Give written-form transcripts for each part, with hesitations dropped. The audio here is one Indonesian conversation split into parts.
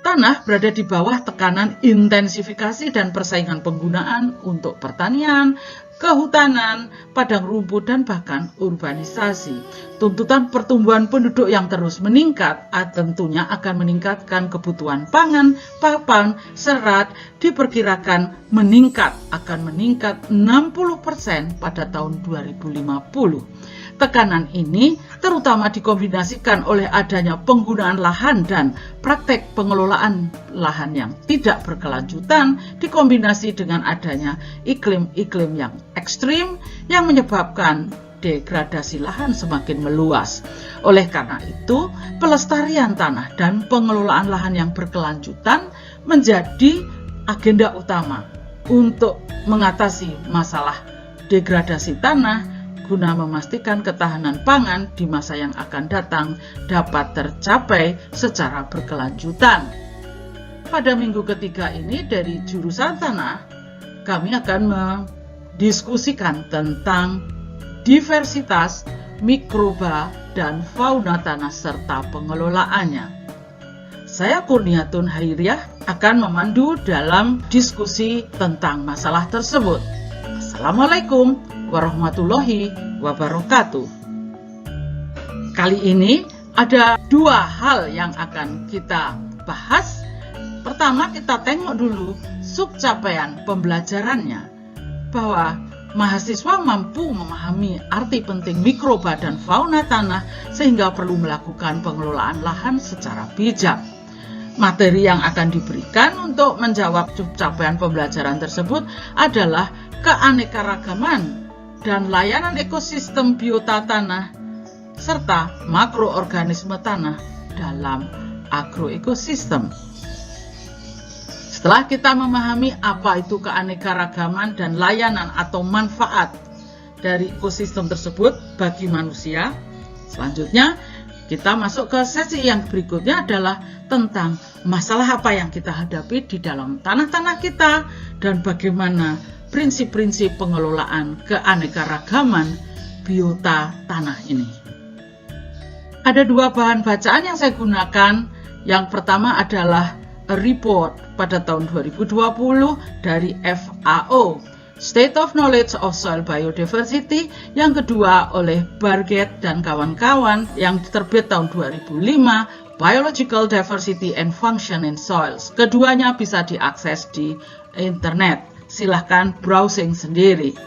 Tanah berada di bawah tekanan intensifikasi dan persaingan penggunaan untuk pertanian, kehutanan, padang rumput, dan bahkan urbanisasi. Tuntutan pertumbuhan penduduk yang terus meningkat tentunya akan meningkatkan kebutuhan pangan, papan, serat diperkirakan akan meningkat 60% pada tahun 2050. Tekanan ini terutama dikombinasikan oleh adanya penggunaan lahan dan praktek pengelolaan lahan yang tidak berkelanjutan dikombinasi dengan adanya iklim-iklim yang ekstrim yang menyebabkan degradasi lahan semakin meluas. Oleh karena itu, pelestarian tanah dan pengelolaan lahan yang berkelanjutan menjadi agenda utama untuk mengatasi masalah degradasi tanah guna memastikan ketahanan pangan di masa yang akan datang dapat tercapai secara berkelanjutan. Pada minggu ketiga ini dari jurusan tanah, kami akan mendiskusikan tentang diversitas mikroba dan fauna tanah serta pengelolaannya. Saya Kurniatun Hairiah akan memandu dalam diskusi tentang masalah tersebut. Assalamualaikum warahmatullahi wabarakatuh. Kali ini ada dua hal yang akan kita bahas. Pertama, kita tengok dulu subcapaian pembelajarannya, bahwa mahasiswa mampu memahami arti penting mikroba dan fauna tanah sehingga perlu melakukan pengelolaan lahan secara bijak. Materi yang akan diberikan untuk menjawab subcapaian pembelajaran tersebut adalah keanekaragaman dan layanan ekosistem biota tanah serta makroorganisme tanah dalam agroekosistem. Setelah kita memahami apa itu keanekaragaman dan layanan atau manfaat dari ekosistem tersebut bagi manusia, selanjutnya kita masuk ke sesi yang berikutnya adalah tentang masalah apa yang kita hadapi di dalam tanah-tanah kita dan bagaimana prinsip-prinsip pengelolaan keanekaragaman biota tanah ini. Ada dua bahan bacaan yang saya gunakan. Yang pertama adalah a report pada tahun 2020 dari FAO, State of Knowledge of Soil Biodiversity. Yang kedua oleh Barget dan kawan-kawan yang terbit tahun 2005, Biological Diversity and Function in Soils. Keduanya bisa diakses di internet. Silahkan browsing sendiri.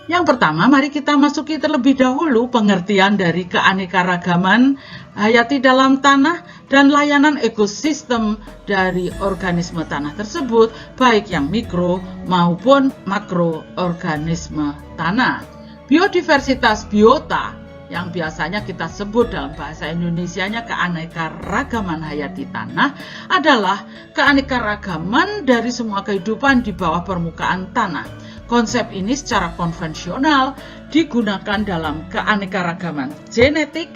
Yang pertama, mari kita masuki terlebih dahulu pengertian dari keanekaragaman hayati dalam tanah dan layanan ekosistem dari organisme tanah tersebut, baik yang mikro maupun makroorganisme tanah. Biodiversitas biota yang biasanya kita sebut dalam bahasa Indonesianya keanekaragaman hayati tanah adalah keanekaragaman dari semua kehidupan di bawah permukaan tanah. Konsep ini secara konvensional digunakan dalam keanekaragaman genetik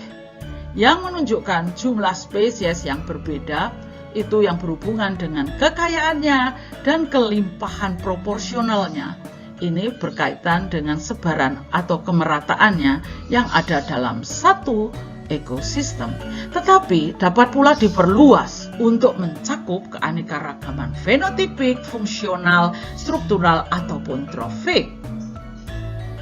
yang menunjukkan jumlah spesies yang berbeda, itu yang berhubungan dengan kekayaannya dan kelimpahan proporsionalnya. Ini berkaitan dengan sebaran atau kemerataannya yang ada dalam satu ekosistem. Tetapi dapat pula diperluas untuk mencakup keanekaragaman fenotipik, fungsional, struktural, ataupun trofik.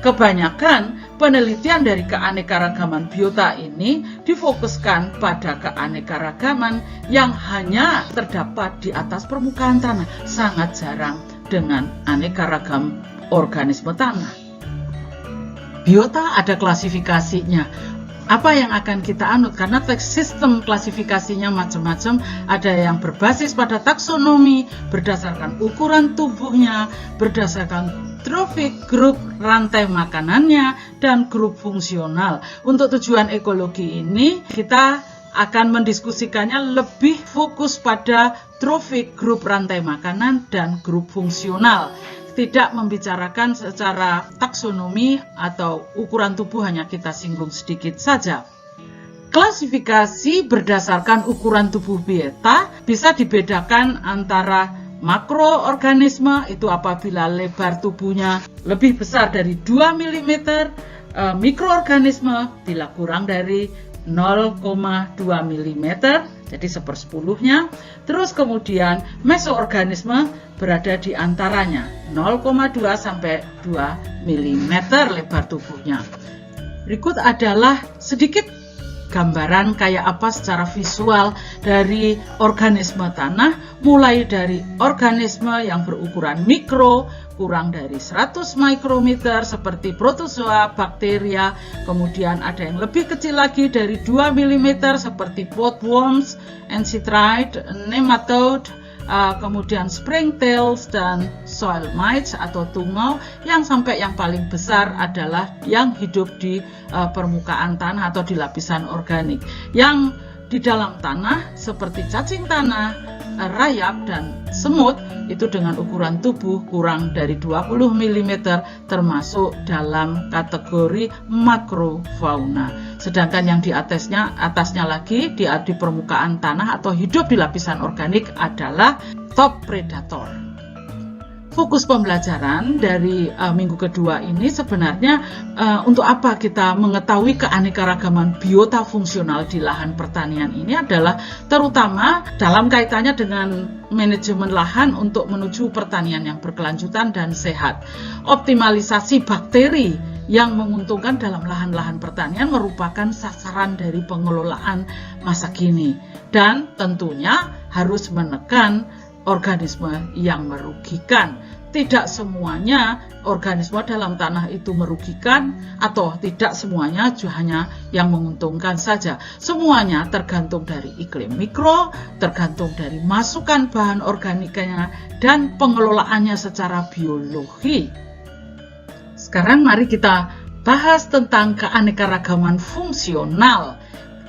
Kebanyakan penelitian dari keanekaragaman biota ini difokuskan pada keanekaragaman yang hanya terdapat di atas permukaan tanah, sangat jarang dengan aneka ragam organisme tanah. Biota ada klasifikasinya. Apa yang akan kita anut? Karena sistem klasifikasinya macam-macam. Ada yang berbasis pada taksonomi, berdasarkan ukuran tubuhnya, berdasarkan trofik, grup rantai makanannya, dan grup fungsional. Untuk tujuan ekologi ini, kita akan mendiskusikannya lebih fokus pada trofik, grup rantai makanan, dan grup fungsional. Tidak membicarakan secara taksonomi atau ukuran tubuh, hanya kita singgung sedikit saja. Klasifikasi berdasarkan ukuran tubuh biota bisa dibedakan antara makroorganisme, itu apabila lebar tubuhnya lebih besar dari 2 mm, mikroorganisme bila kurang dari 0,2 mm, jadi 1/10-nya. Terus kemudian mesoorganisme berada di antaranya 0,2 sampai 2 mm lebar tubuhnya. Berikut adalah sedikit gambaran kayak apa secara visual dari organisme tanah, mulai dari organisme yang berukuran mikro, kurang dari 100 mikrometer seperti protozoa, bakteria, kemudian ada yang lebih kecil lagi dari 2 mm seperti bollworms, encystrid, nematode, kemudian springtails dan soil mites atau tungau, yang sampai yang paling besar adalah yang hidup di permukaan tanah atau di lapisan organik. Yang di dalam tanah seperti cacing tanah, rayap dan semut itu dengan ukuran tubuh kurang dari 20 mm termasuk dalam kategori makrofauna. Sedangkan yang di atasnya lagi di permukaan tanah atau hidup di lapisan organik adalah top predator. Fokus pembelajaran dari minggu kedua ini sebenarnya untuk apa kita mengetahui keanekaragaman biota fungsional di lahan pertanian ini adalah terutama dalam kaitannya dengan manajemen lahan untuk menuju pertanian yang berkelanjutan dan sehat. Optimalisasi bakteri yang menguntungkan dalam lahan-lahan pertanian merupakan sasaran dari pengelolaan masa kini, dan tentunya harus menekan organisme yang merugikan. Tidak semuanya organisme dalam tanah itu merugikan, atau tidak semuanya hanya yang menguntungkan saja. Semuanya tergantung dari iklim mikro, tergantung dari masukan bahan organikanya dan pengelolaannya secara biologi. Sekarang mari kita bahas tentang keanekaragaman fungsional.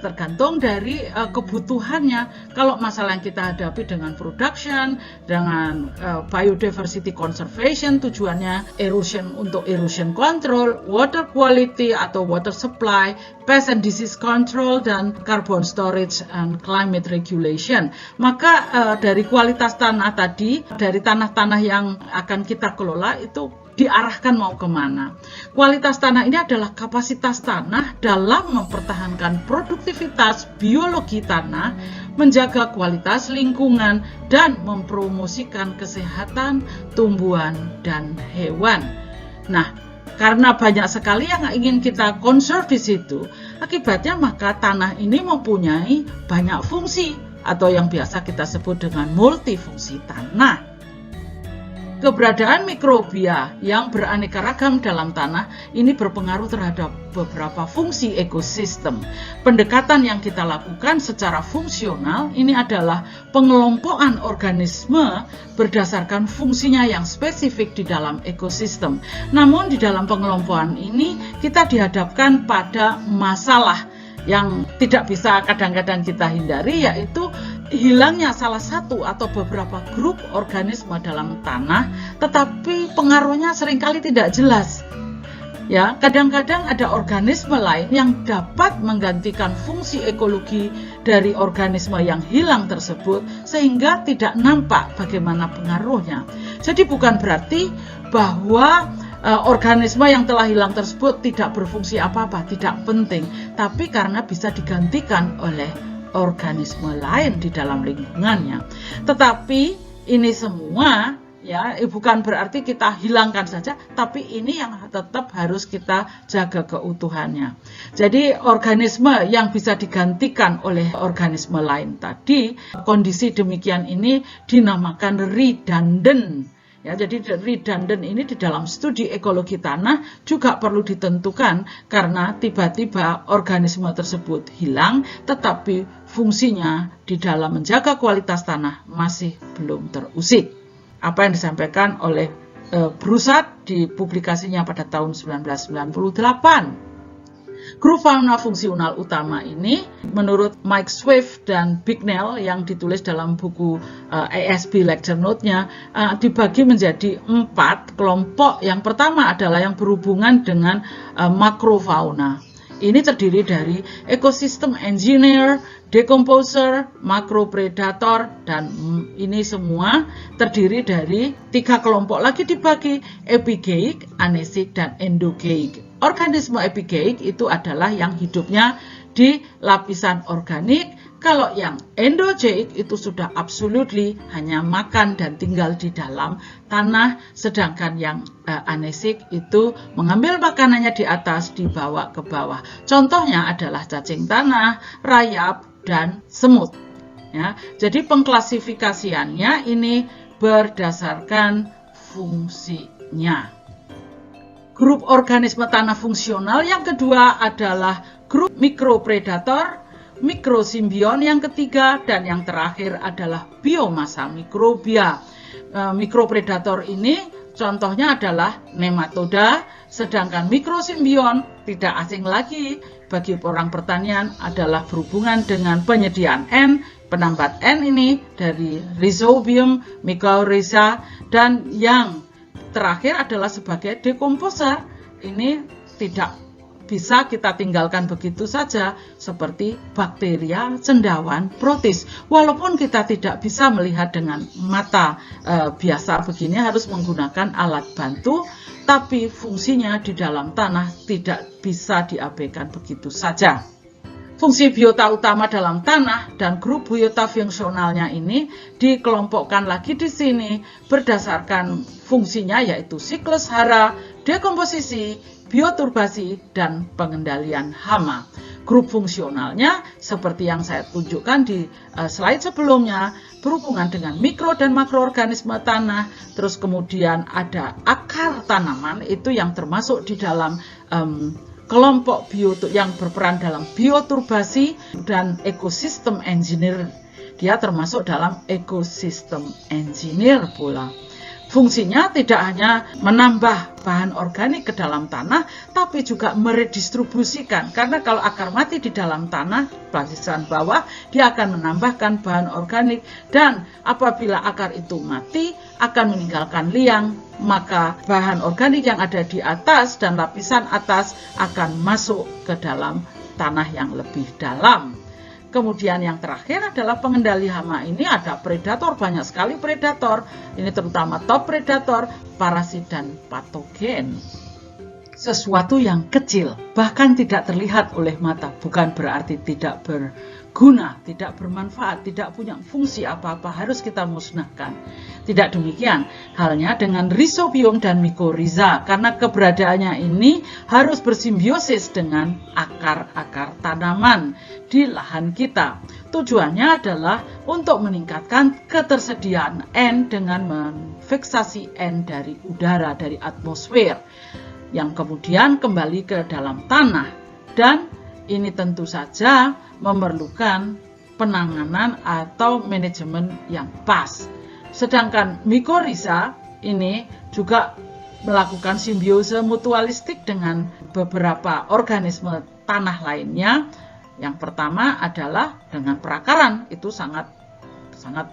Tergantung dari kebutuhannya. Kalau masalah yang kita hadapi dengan production, dengan biodiversity conservation, tujuannya erosion untuk erosion control, water quality atau water supply, pest and disease control, dan carbon storage and climate regulation. Maka dari kualitas tanah tadi, dari tanah-tanah yang akan kita kelola itu diarahkan mau kemana. Kualitas tanah ini adalah kapasitas tanah dalam mempertahankan produktivitas biologi tanah, menjaga kualitas lingkungan, dan mempromosikan kesehatan tumbuhan dan hewan. Nah, karena banyak sekali yang ingin kita conserve di situ, akibatnya maka tanah ini mempunyai banyak fungsi atau yang biasa kita sebut dengan multifungsi tanah. Keberadaan mikrobia yang beraneka ragam dalam tanah ini berpengaruh terhadap beberapa fungsi ekosistem. Pendekatan yang kita lakukan secara fungsional ini adalah pengelompokan organisme berdasarkan fungsinya yang spesifik di dalam ekosistem. Namun di dalam pengelompokan ini kita dihadapkan pada masalah yang tidak bisa kadang-kadang kita hindari, yaitu hilangnya salah satu atau beberapa grup organisme dalam tanah, tetapi pengaruhnya seringkali tidak jelas. Ya, kadang-kadang ada organisme lain yang dapat menggantikan fungsi ekologi dari organisme yang hilang tersebut sehingga tidak nampak bagaimana pengaruhnya. Jadi bukan berarti bahwa organisme yang telah hilang tersebut tidak berfungsi apa-apa, tidak penting, tapi karena bisa digantikan oleh organisme lain di dalam lingkungannya. Tetapi ini semua ya bukan berarti kita hilangkan saja, tapi ini yang tetap harus kita jaga keutuhannya. Jadi organisme yang bisa digantikan oleh organisme lain tadi, kondisi demikian ini dinamakan redundant. Ya, jadi redundant ini di dalam studi ekologi tanah juga perlu ditentukan karena tiba-tiba organisme tersebut hilang tetapi fungsinya di dalam menjaga kualitas tanah masih belum terusik. Apa yang disampaikan oleh Broussard di publikasinya pada tahun 1998. Grup fauna fungsional utama ini menurut Mike Swift dan Bicknell yang ditulis dalam buku ASB Lecture Note-nya dibagi menjadi 4 kelompok. Yang pertama adalah yang berhubungan dengan makrofauna. Ini terdiri dari ekosistem engineer, decomposer, makropredator, dan ini semua terdiri dari 3 kelompok lagi dibagi, epigeic, anesik, dan endogeik. Organisme epigeic itu adalah yang hidupnya di lapisan organik. Kalau yang endozoik itu sudah absolutely hanya makan dan tinggal di dalam tanah, sedangkan yang anesik itu mengambil makanannya di atas, dibawa ke bawah. Contohnya adalah cacing tanah, rayap, dan semut. Ya, jadi pengklasifikasiannya ini berdasarkan fungsinya. Grup organisme tanah fungsional yang kedua adalah grup mikropredator, mikrosimbion yang ketiga, dan yang terakhir adalah biomasa mikrobia. Mikropredator ini contohnya adalah nematoda, sedangkan mikrosimbion tidak asing lagi bagi orang pertanian adalah berhubungan dengan penyediaan N, penambat N ini dari Rhizobium, mycorrhiza, dan yang terakhir adalah sebagai dekomposer. Ini tidak bisa kita tinggalkan begitu saja seperti bakteria, cendawan, protis. Walaupun kita tidak bisa melihat dengan mata biasa begini, harus menggunakan alat bantu, tapi fungsinya di dalam tanah tidak bisa diabaikan begitu saja. Fungsi biota utama dalam tanah dan grup biota fungsionalnya ini dikelompokkan lagi di sini berdasarkan fungsinya, yaitu siklus hara, dekomposisi, bioturbasi, dan pengendalian hama. Grup fungsionalnya seperti yang saya tunjukkan di slide sebelumnya berhubungan dengan mikro dan makroorganisme tanah. Terus kemudian ada akar tanaman itu yang termasuk di dalam kelompok yang berperan dalam bioturbasi, dan ekosistem engineer. Dia termasuk dalam ekosistem engineer pula. Fungsinya tidak hanya menambah bahan organik ke dalam tanah, tapi juga meredistribusikan. Karena kalau akar mati di dalam tanah, lapisan bawah, dia akan menambahkan bahan organik. Dan apabila akar itu mati, akan meninggalkan liang, maka bahan organik yang ada di atas dan lapisan atas akan masuk ke dalam tanah yang lebih dalam. Kemudian yang terakhir adalah pengendali hama. Ini ada predator, banyak sekali predator. Ini terutama top predator, parasit, dan patogen. Sesuatu yang kecil, bahkan tidak terlihat oleh mata, bukan berarti tidak berguna, tidak bermanfaat, tidak punya fungsi apa-apa, harus kita musnahkan. Tidak demikian halnya dengan Rhizobium dan mycorrhiza, karena keberadaannya ini harus bersimbiosis dengan akar-akar tanaman di lahan kita. Tujuannya adalah untuk meningkatkan ketersediaan N dengan memfiksasi N dari udara, dari atmosfer, yang kemudian kembali ke dalam tanah. Dan ini tentu saja memerlukan penanganan atau manajemen yang pas. Sedangkan mycorrhiza ini juga melakukan simbiose mutualistik dengan beberapa organisme tanah lainnya. Yang pertama adalah dengan perakaran, itu sangat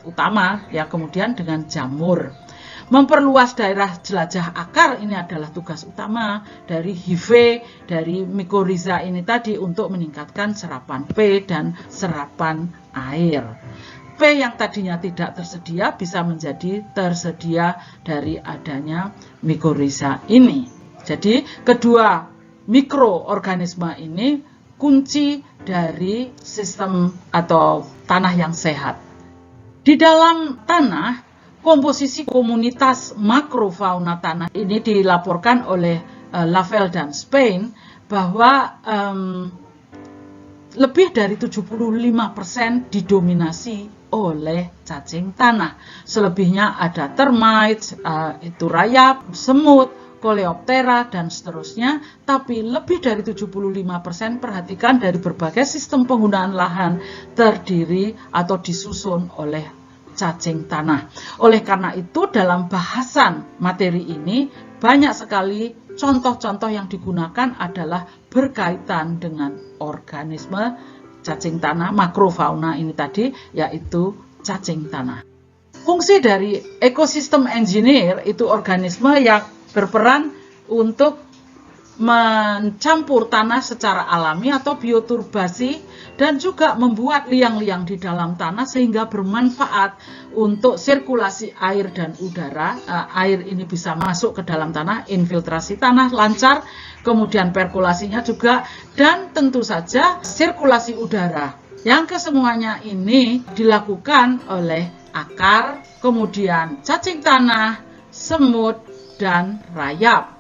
utama ya. Kemudian dengan jamur. Memperluas daerah jelajah akar ini adalah tugas utama dari HIV, dari mycorrhiza ini tadi, untuk meningkatkan serapan P dan serapan air. P yang tadinya tidak tersedia bisa menjadi tersedia dari adanya mycorrhiza ini. Jadi kedua mikroorganisme ini kunci dari sistem atau tanah yang sehat. Di dalam tanah, komposisi komunitas makrofauna tanah ini dilaporkan oleh Lavelle dan Spain bahwa lebih dari 75% didominasi oleh cacing tanah. Selebihnya ada termites, itu rayap, semut, Coleoptera, dan seterusnya. Tapi lebih dari 75% perhatikan dari berbagai sistem penggunaan lahan terdiri atau disusun oleh cacing tanah. Oleh karena itu dalam bahasan materi ini banyak sekali contoh-contoh yang digunakan adalah berkaitan dengan organisme cacing tanah, makrofauna ini tadi, yaitu cacing tanah. Fungsi dari ekosistem engineer itu organisme yang berperan untuk mencampur tanah secara alami atau bioturbasi, dan juga membuat liang-liang di dalam tanah sehingga bermanfaat untuk sirkulasi air dan udara. Air ini bisa masuk ke dalam tanah, infiltrasi tanah lancar, kemudian perkulasinya juga, dan tentu saja sirkulasi udara. Yang kesemuanya ini dilakukan oleh akar, kemudian cacing tanah, semut, dan rayap.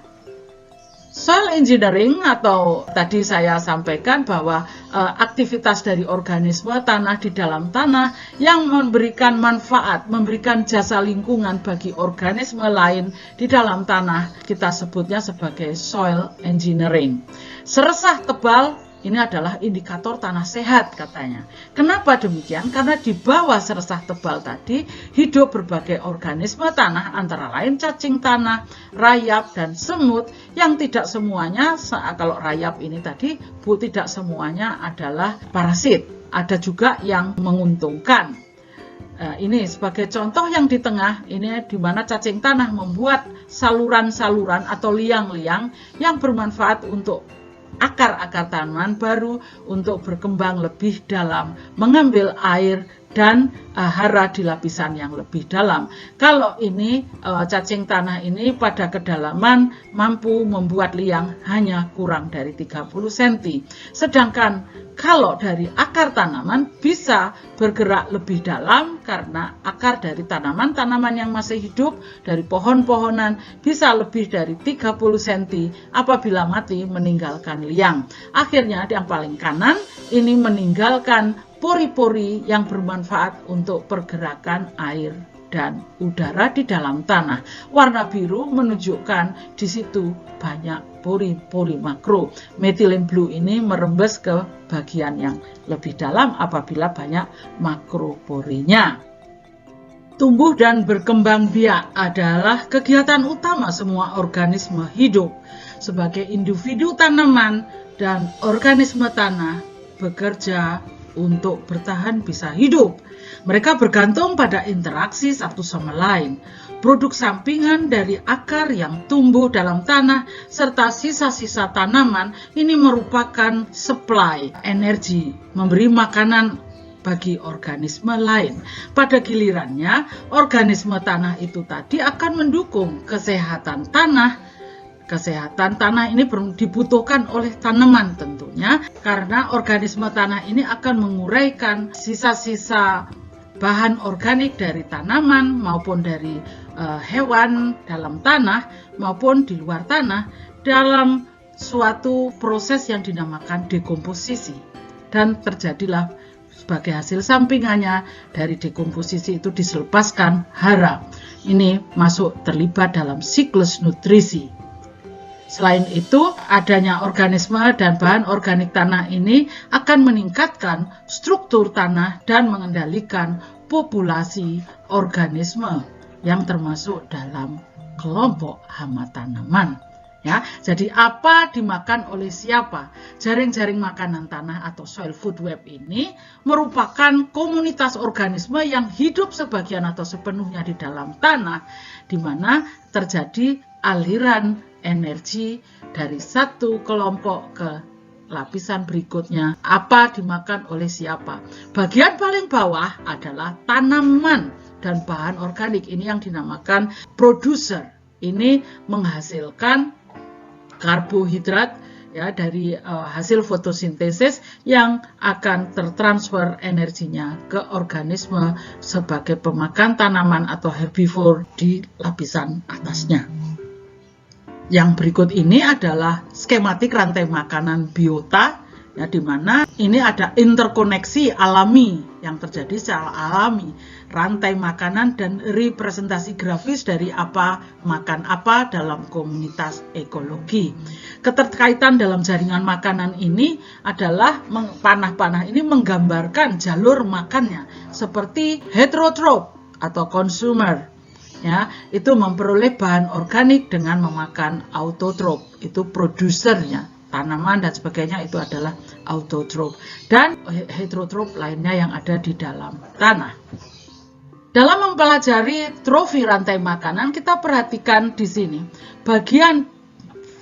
Soil engineering, atau tadi saya sampaikan bahwa aktivitas dari organisme tanah di dalam tanah yang memberikan manfaat, memberikan jasa lingkungan bagi organisme lain di dalam tanah, kita sebutnya sebagai soil engineering. Seresah tebal ini adalah indikator tanah sehat katanya. Kenapa demikian? Karena di bawah seresah tebal tadi hidup berbagai organisme tanah, antara lain cacing tanah, rayap, dan semut, yang tidak semuanya, kalau rayap ini tadi, tidak semuanya adalah parasit. Ada juga yang menguntungkan. Ini sebagai contoh yang di tengah, ini di mana cacing tanah membuat saluran-saluran atau liang-liang yang bermanfaat untuk akar-akar tanaman baru untuk berkembang lebih dalam, mengambil air dan hara di lapisan yang lebih dalam. Kalau ini cacing tanah ini pada kedalaman mampu membuat liang hanya kurang dari 30 cm. Sedangkan kalau dari akar tanaman bisa bergerak lebih dalam, karena akar dari tanaman yang masih hidup, dari pohon-pohonan, bisa lebih dari 30 cm apabila mati meninggalkan liang. Akhirnya yang paling kanan ini meninggalkan pori-pori yang bermanfaat untuk pergerakan air dan udara di dalam tanah. Warna biru menunjukkan di situ banyak pori-pori makro. Methylene blue ini merembes ke bagian yang lebih dalam apabila banyak makroporinya. Tumbuh dan berkembang biak adalah kegiatan utama semua organisme hidup. Sebagai individu tanaman dan organisme tanah bekerja untuk bertahan bisa hidup. Mereka bergantung pada interaksi satu sama lain. Produk sampingan dari akar yang tumbuh dalam tanah serta sisa-sisa tanaman ini merupakan supply energi, memberi makanan bagi organisme lain. Pada gilirannya, organisme tanah itu tadi akan mendukung kesehatan tanah. Kesehatan tanah ini dibutuhkan oleh tanaman tentunya, karena organisme tanah ini akan menguraikan sisa-sisa bahan organik dari tanaman maupun dari hewan dalam tanah maupun di luar tanah dalam suatu proses yang dinamakan dekomposisi. Dan terjadilah sebagai hasil sampingannya dari dekomposisi itu diselepaskan hara. Ini masuk terlibat dalam siklus nutrisi. Selain itu, adanya organisme dan bahan organik tanah ini akan meningkatkan struktur tanah dan mengendalikan populasi organisme yang termasuk dalam kelompok hama tanaman. Ya, jadi apa dimakan oleh siapa? Jaring-jaring makanan tanah atau soil food web ini merupakan komunitas organisme yang hidup sebagian atau sepenuhnya di dalam tanah, di mana terjadi aliran energi dari satu kelompok ke lapisan berikutnya. Apa dimakan oleh siapa? Bagian paling bawah adalah tanaman dan bahan organik ini yang dinamakan producer. Ini menghasilkan karbohidrat ya dari hasil fotosintesis yang akan tertransfer energinya ke organisme sebagai pemakan tanaman atau herbivore di lapisan atasnya. Yang berikut ini adalah skematik rantai makanan biota, ya, di mana ini ada interkoneksi alami yang terjadi secara alami, rantai makanan dan representasi grafis dari apa makan apa dalam komunitas ekologi. Keterkaitan dalam jaringan makanan ini adalah panah-panah ini menggambarkan jalur makannya seperti heterotrop atau consumer. Ya, itu memperoleh bahan organik dengan memakan autotrop, itu produsernya, tanaman dan sebagainya itu adalah autotrop, dan heterotrop lainnya yang ada di dalam tanah. Dalam mempelajari trofi rantai makanan, kita perhatikan di sini bagian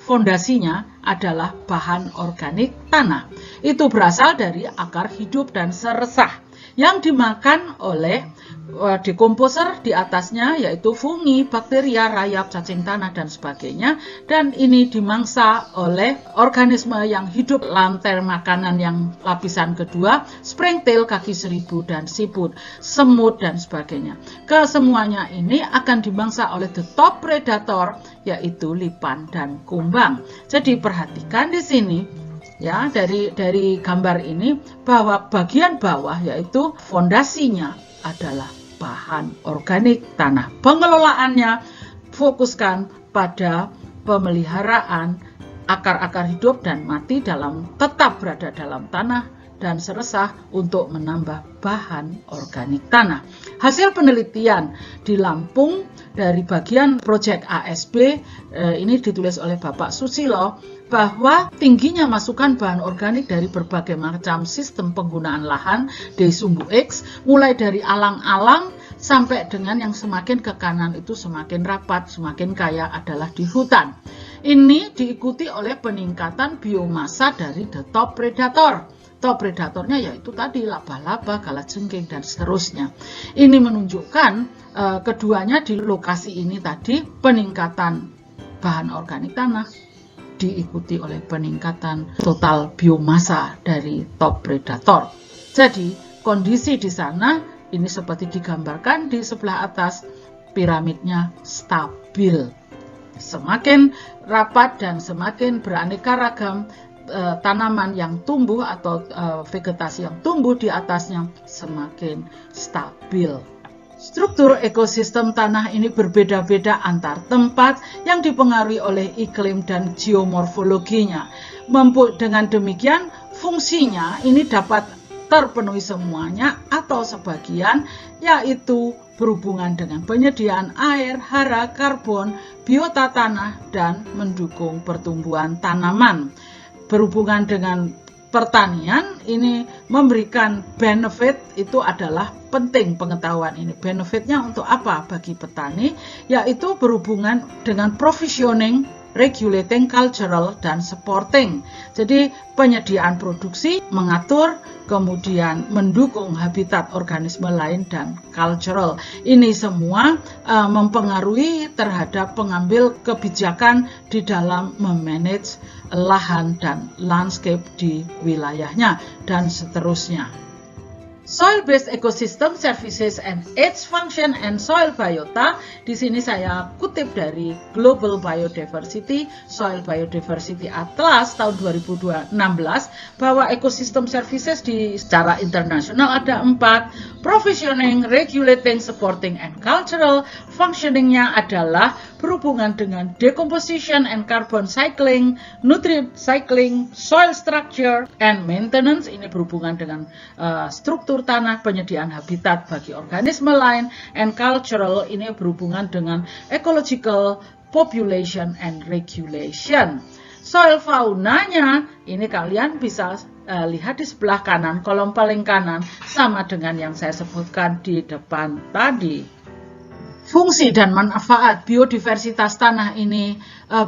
fondasinya adalah bahan organik tanah. Itu berasal dari akar hidup dan seresah yang dimakan oleh dekomposer di atasnya, yaitu fungi, bakteria, rayap, cacing tanah, dan sebagainya. Dan ini dimangsa oleh organisme yang hidup lantai makanan yang lapisan kedua, springtail, kaki seribu, dan siput, semut, dan sebagainya. Kesemuanya ini akan dimangsa oleh the top predator, yaitu lipan dan kumbang. Jadi perhatikan di sini, ya, dari gambar ini bahwa bagian bawah yaitu fondasinya adalah bahan organik tanah. Pengelolaannya fokuskan pada pemeliharaan akar-akar hidup dan mati tetap berada dalam tanah dan seresah untuk menambah bahan organik tanah. Hasil penelitian di Lampung dari bagian proyek ASB ini ditulis oleh Bapak Susilo, bahwa tingginya masukan bahan organik dari berbagai macam sistem penggunaan lahan di Sumbu X, mulai dari alang-alang sampai dengan yang semakin ke kanan itu semakin rapat, semakin kaya adalah di hutan. Ini diikuti oleh peningkatan biomasa dari the top predator. Top predatornya yaitu tadi laba-laba, kalajengking, dan seterusnya. Ini menunjukkan keduanya di lokasi ini tadi peningkatan bahan organik tanah diikuti oleh peningkatan total biomasa dari top predator. Jadi kondisi di sana ini seperti digambarkan di sebelah atas, piramidnya stabil. Semakin rapat dan semakin beraneka ragam tanaman yang tumbuh atau vegetasi yang tumbuh di atasnya semakin stabil. Struktur ekosistem tanah ini berbeda-beda antar tempat yang dipengaruhi oleh iklim dan geomorfologinya. Dengan demikian, fungsinya ini dapat terpenuhi semuanya atau sebagian, yaitu berhubungan dengan penyediaan air, hara, karbon, biota tanah, dan mendukung pertumbuhan tanaman. Berhubungan dengan pertanian ini memberikan benefit, itu adalah penting pengetahuan ini. Benefitnya untuk apa bagi petani? Yaitu berhubungan dengan provisioning, regulating, cultural, dan supporting. Jadi penyediaan produksi, mengatur, kemudian mendukung habitat organisme lain, dan cultural. Ini semua mempengaruhi terhadap pengambil kebijakan di dalam memanage lahan dan landscape di wilayahnya, dan seterusnya. Soil-based ecosystem services and its function and soil biota. Di sini saya kutip dari Global Biodiversity, Soil Biodiversity Atlas tahun 2016, bahwa ecosystem services secara internasional ada 4. Provisioning, regulating, supporting, and cultural. Functioningnya adalah berhubungan dengan decomposition and carbon cycling, nutrient cycling, soil structure, and maintenance. Ini berhubungan dengan struktur tanah, penyediaan habitat bagi organisme lain, and cultural ini berhubungan dengan ecological, population, and regulation. Soil faunanya ini kalian bisa lihat di sebelah kanan, kolom paling kanan, sama dengan yang saya sebutkan di depan tadi. Fungsi dan manfaat biodiversitas tanah ini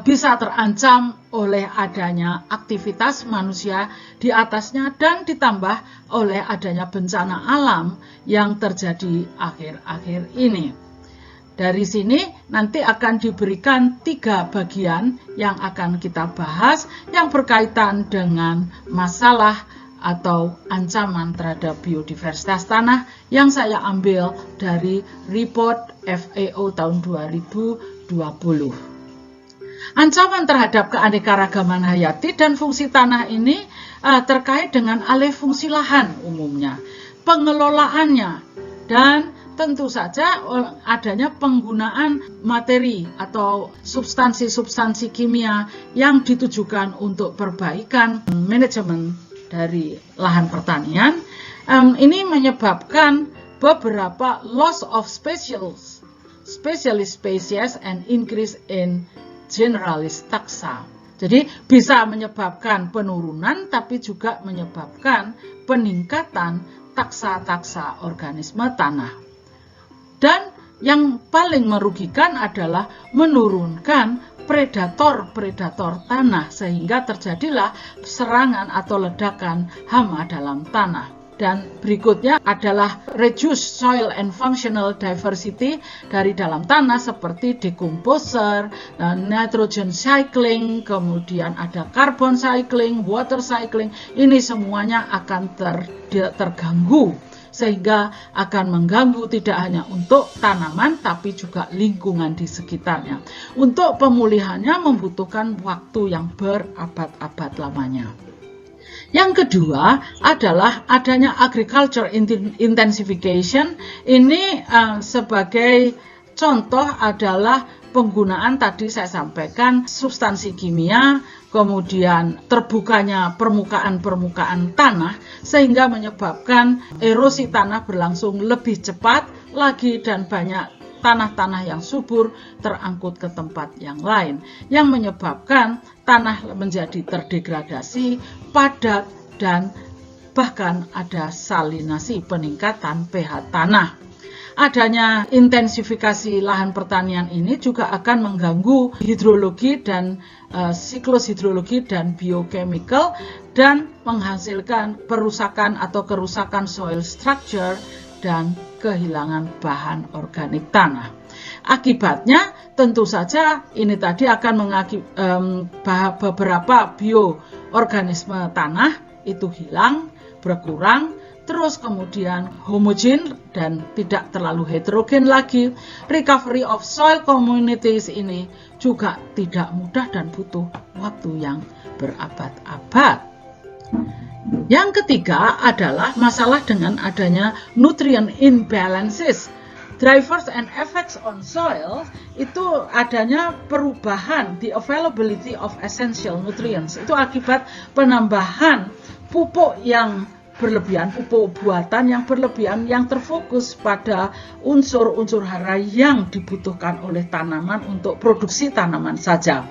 bisa terancam oleh adanya aktivitas manusia di atasnya dan ditambah oleh adanya bencana alam yang terjadi akhir-akhir ini. Dari sini nanti akan diberikan 3 bagian yang akan kita bahas yang berkaitan dengan masalah atau ancaman terhadap biodiversitas tanah yang saya ambil dari report FAO tahun 2020. Ancaman terhadap keanekaragaman hayati dan fungsi tanah ini terkait dengan alih fungsi lahan umumnya, pengelolaannya, dan tentu saja adanya penggunaan materi atau substansi-substansi kimia yang ditujukan untuk perbaikan manajemen dari lahan pertanian. Ini menyebabkan beberapa loss of specialist species and increase in generalis taxa. Jadi bisa menyebabkan penurunan tapi juga menyebabkan peningkatan taksa-taksa organisme tanah. Dan yang paling merugikan adalah menurunkan predator-predator tanah sehingga terjadilah serangan atau ledakan hama dalam tanah. Dan berikutnya adalah reduce soil and functional diversity dari dalam tanah seperti decomposer, nitrogen cycling, kemudian ada carbon cycling, water cycling. Ini semuanya akan terganggu sehingga akan mengganggu tidak hanya untuk tanaman tapi juga lingkungan di sekitarnya. Untuk pemulihannya membutuhkan waktu yang berabad-abad lamanya. Yang kedua adalah adanya agriculture intensification. Ini sebagai contoh adalah penggunaan tadi saya sampaikan substansi kimia, kemudian terbukanya permukaan tanah sehingga menyebabkan erosi tanah berlangsung lebih cepat lagi dan banyak tanah-tanah yang subur terangkut ke tempat yang lain yang menyebabkan tanah menjadi terdegradasi, padat, dan bahkan ada salinasi, peningkatan pH tanah. Adanya intensifikasi lahan pertanian ini juga akan mengganggu hidrologi dan siklus hidrologi dan biochemical dan menghasilkan perusakan atau kerusakan soil structure dan kehilangan bahan organik tanah. Akibatnya tentu saja ini tadi akan beberapa bioorganisme tanah itu hilang, berkurang, terus kemudian homogen dan tidak terlalu heterogen lagi. Recovery of soil communities ini juga tidak mudah dan butuh waktu yang berabad-abad. Yang ketiga adalah masalah dengan adanya nutrient imbalances. Drivers and effects on soil itu adanya perubahan the availability of essential nutrients. Itu akibat penambahan pupuk yang berlebihan, pupuk buatan yang berlebihan yang terfokus pada unsur-unsur hara yang dibutuhkan oleh tanaman untuk produksi tanaman saja.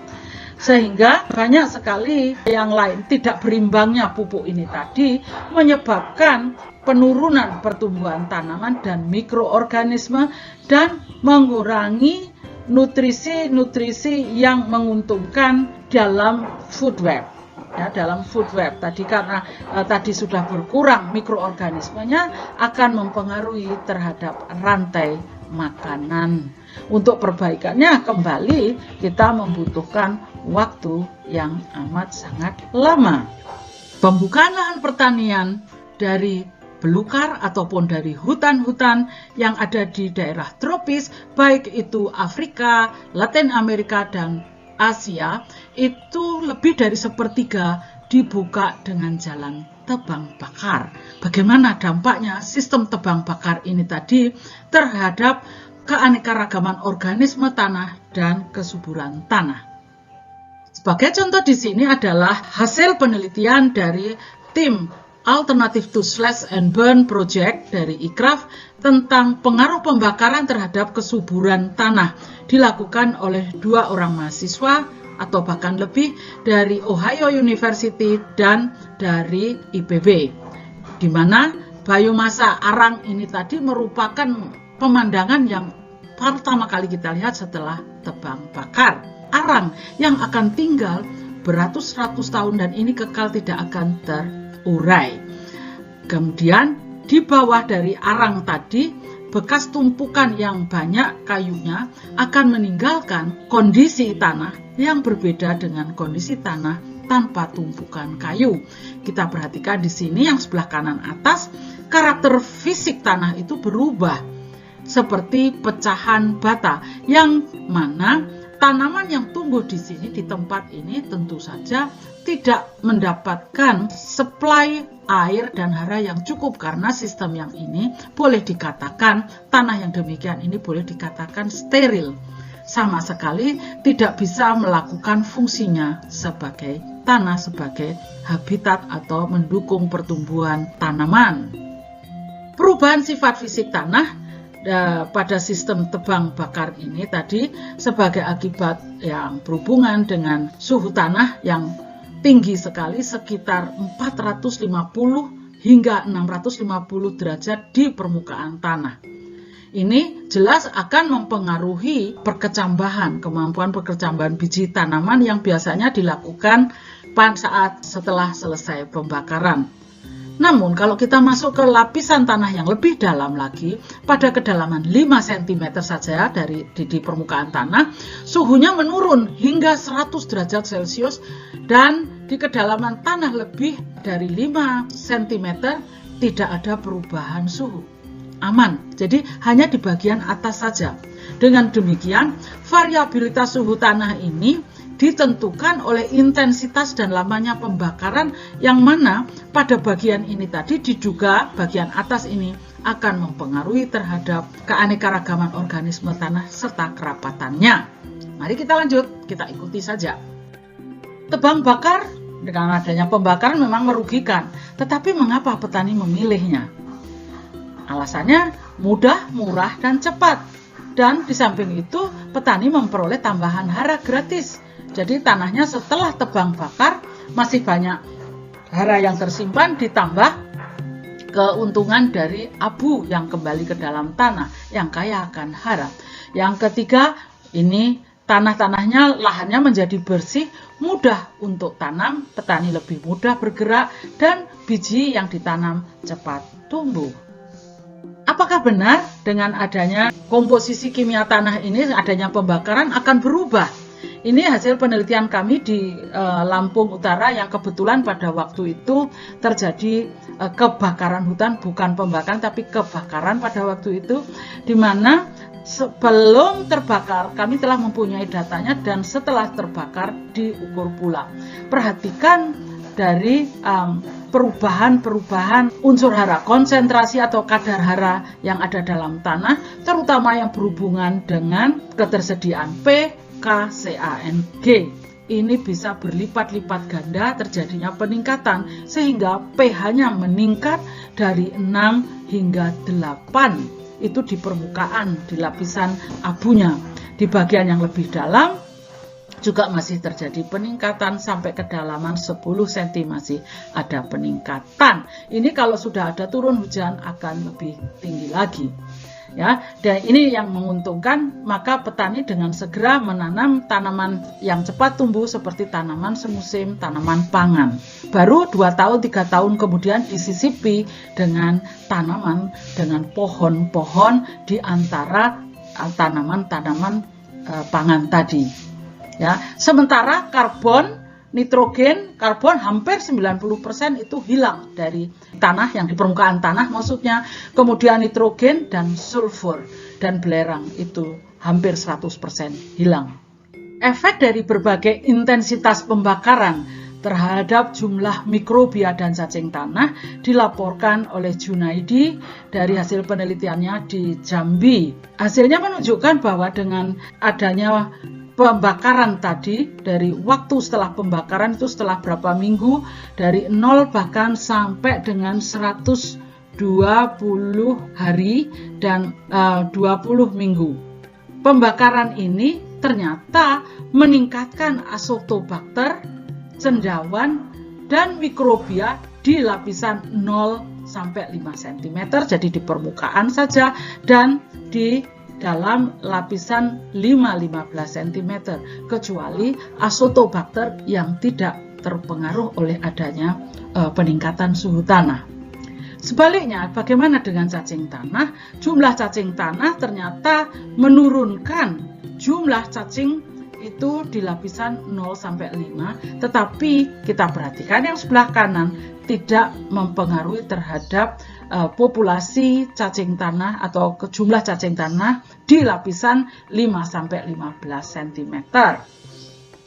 Sehingga banyak sekali yang lain tidak berimbangnya pupuk ini tadi menyebabkan penurunan pertumbuhan tanaman dan mikroorganisme dan mengurangi nutrisi-nutrisi yang menguntungkan dalam food web. Ya, dalam food web tadi karena tadi sudah berkurang mikroorganismenya akan mempengaruhi terhadap rantai makanan. Untuk perbaikannya kembali kita membutuhkan waktu yang amat sangat lama. Pembukaan lahan pertanian dari belukar ataupun dari hutan-hutan yang ada di daerah tropis, baik itu Afrika, Latin Amerika, dan Asia, itu lebih dari sepertiga dibuka dengan jalan tebang bakar. Bagaimana dampaknya sistem tebang bakar ini tadi terhadap keanekaragaman organisme tanah dan kesuburan tanah? Sebagai contoh di sini adalah hasil penelitian dari tim Alternative to Slash and Burn Project dari ICRAF tentang pengaruh pembakaran terhadap kesuburan tanah dilakukan oleh 2 orang mahasiswa atau bahkan lebih dari Ohio University dan dari IPB, di mana biomasa arang ini tadi merupakan pemandangan yang pertama kali kita lihat setelah tebang bakar. Arang yang akan tinggal beratus-ratus tahun dan ini kekal tidak akan terurai. Kemudian di bawah dari arang tadi, bekas tumpukan yang banyak kayunya akan meninggalkan kondisi tanah yang berbeda dengan kondisi tanah tanpa tumpukan kayu. Kita perhatikan di sini yang sebelah kanan atas, karakter fisik tanah itu berubah seperti pecahan bata, yang mana tanaman yang tumbuh di sini di tempat ini tentu saja tidak mendapatkan supply air dan hara yang cukup karena sistem yang ini boleh dikatakan, tanah yang demikian ini boleh dikatakan steril. Sama sekali tidak bisa melakukan fungsinya sebagai tanah, sebagai habitat atau mendukung pertumbuhan tanaman. Perubahan sifat fisik tanah pada sistem tebang bakar ini tadi sebagai akibat yang berhubungan dengan suhu tanah yang tinggi sekali sekitar 450 hingga 650 derajat di permukaan tanah. Ini jelas akan mempengaruhi perkecambahan, kemampuan perkecambahan biji tanaman yang biasanya dilakukan saat setelah selesai pembakaran. Namun kalau kita masuk ke lapisan tanah yang lebih dalam lagi, pada kedalaman 5 cm saja di permukaan tanah, suhunya menurun hingga 100 derajat Celcius, dan di kedalaman tanah lebih dari 5 cm tidak ada perubahan suhu. Aman, jadi hanya di bagian atas saja. Dengan demikian, variabilitas suhu tanah ini ditentukan oleh intensitas dan lamanya pembakaran, yang mana pada bagian ini tadi diduga bagian atas ini akan mempengaruhi terhadap keanekaragaman organisme tanah serta kerapatannya. Mari kita lanjut, kita ikuti saja. Tebang bakar dengan adanya pembakaran memang merugikan, tetapi mengapa petani memilihnya? Alasannya mudah, murah, dan cepat. Dan di samping itu petani memperoleh tambahan hara gratis. Jadi tanahnya setelah tebang bakar masih banyak hara yang tersimpan, ditambah keuntungan dari abu yang kembali ke dalam tanah yang kaya akan hara. Yang ketiga, ini tanah-tanahnya, lahannya menjadi bersih, mudah untuk tanam, petani lebih mudah bergerak, dan biji yang ditanam cepat tumbuh. Apakah benar dengan adanya komposisi kimia tanah ini, adanya pembakaran akan berubah? Ini hasil penelitian kami di Lampung Utara yang kebetulan pada waktu itu terjadi kebakaran hutan, bukan pembakaran tapi kebakaran pada waktu itu, di mana sebelum terbakar kami telah mempunyai datanya, dan setelah terbakar diukur pula. Perhatikan dari perubahan unsur hara, konsentrasi atau kadar hara yang ada dalam tanah, terutama yang berhubungan dengan ketersediaan P, K, CA, N, G. Ini bisa berlipat-lipat ganda terjadinya peningkatan, sehingga pH-nya meningkat dari 6 hingga 8. Itu di permukaan, di lapisan abunya. Di bagian yang lebih dalam juga masih terjadi peningkatan sampai kedalaman 10 cm masih ada peningkatan. Ini kalau sudah ada turun hujan akan lebih tinggi lagi. Ya, dan ini yang menguntungkan, maka petani dengan segera menanam tanaman yang cepat tumbuh seperti tanaman semusim, tanaman pangan. Baru 2 tahun, 3 tahun kemudian disisipi dengan tanaman, dengan pohon-pohon di antara tanaman-tanaman pangan tadi. Ya, sementara karbon, nitrogen, karbon hampir 90% itu hilang dari tanah, yang di permukaan tanah maksudnya. Kemudian nitrogen dan sulfur dan belerang itu hampir 100% hilang. Efek dari berbagai intensitas pembakaran terhadap jumlah mikrobia dan cacing tanah dilaporkan oleh Junaidi dari hasil penelitiannya di Jambi. Hasilnya menunjukkan bahwa dengan adanya pembakaran tadi, dari waktu setelah pembakaran itu setelah berapa minggu, dari 0 bahkan sampai dengan 120 hari dan 20 minggu. Pembakaran ini ternyata meningkatkan Azotobacter, cendawan, dan mikrobia di lapisan 0 sampai 5 cm, jadi di permukaan saja, dan di dalam lapisan 5-15 cm, kecuali Azotobacter yang tidak terpengaruh oleh adanya peningkatan suhu tanah. Sebaliknya, bagaimana dengan cacing tanah? Jumlah cacing tanah ternyata menurunkan jumlah cacing itu di lapisan 0 sampai 5, tetapi kita perhatikan yang sebelah kanan tidak mempengaruhi terhadap populasi cacing tanah atau jumlah cacing tanah di lapisan 5-15 cm.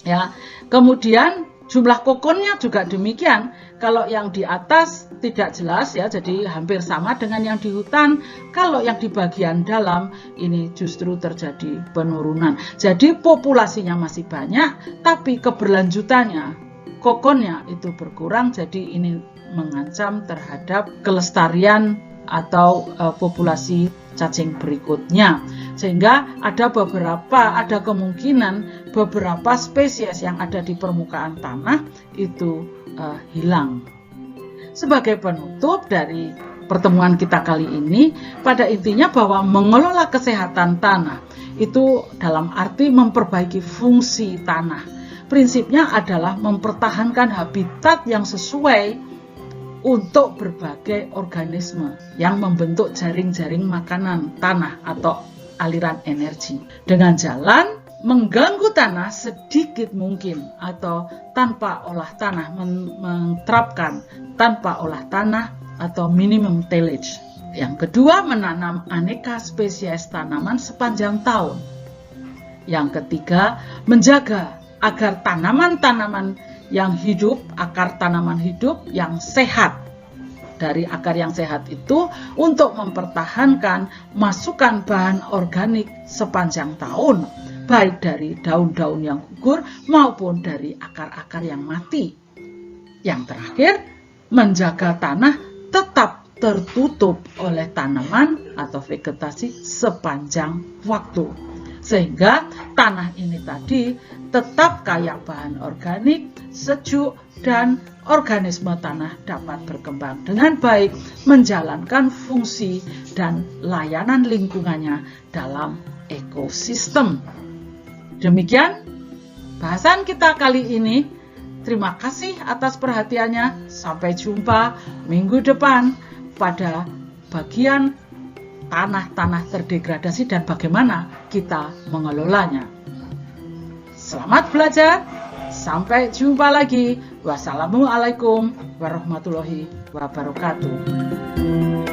Ya, kemudian jumlah kokonnya juga demikian. Kalau yang di atas tidak jelas ya, jadi hampir sama dengan yang di hutan. Kalau yang di bagian dalam ini justru terjadi penurunan. Jadi populasinya masih banyak, tapi keberlanjutannya, kokonnya itu berkurang. Jadi ini mengancam terhadap kelestarian atau populasi cacing berikutnya, sehingga ada kemungkinan beberapa spesies yang ada di permukaan tanah itu hilang. Sebagai penutup dari pertemuan kita kali ini pada intinya bahwa mengelola kesehatan tanah itu dalam arti memperbaiki fungsi tanah. Prinsipnya adalah mempertahankan habitat yang sesuai untuk berbagai organisme yang membentuk jaring-jaring makanan tanah atau aliran energi. Dengan jalan mengganggu tanah sedikit mungkin atau tanpa olah tanah, menerapkan tanpa olah tanah atau minimum tillage. Yang kedua, menanam aneka spesies tanaman sepanjang tahun. Yang ketiga, menjaga agar tanaman-tanaman yang hidup, akar tanaman hidup yang sehat. Dari akar yang sehat itu untuk mempertahankan masukan bahan organik sepanjang tahun, baik dari daun-daun yang gugur maupun dari akar-akar yang mati. Yang terakhir, menjaga tanah tetap tertutup oleh tanaman atau vegetasi sepanjang waktu. Sehingga tanah ini tadi tetap kaya bahan organik, sejuk, dan organisme tanah dapat berkembang dengan baik, menjalankan fungsi dan layanan lingkungannya dalam ekosistem. Demikian bahasan kita kali ini. Terima kasih atas perhatiannya. Sampai jumpa minggu depan pada bagian tanah-tanah terdegradasi dan bagaimana kita mengelolanya. Selamat belajar. Sampai jumpa lagi. Wassalamualaikum warahmatullahi wabarakatuh.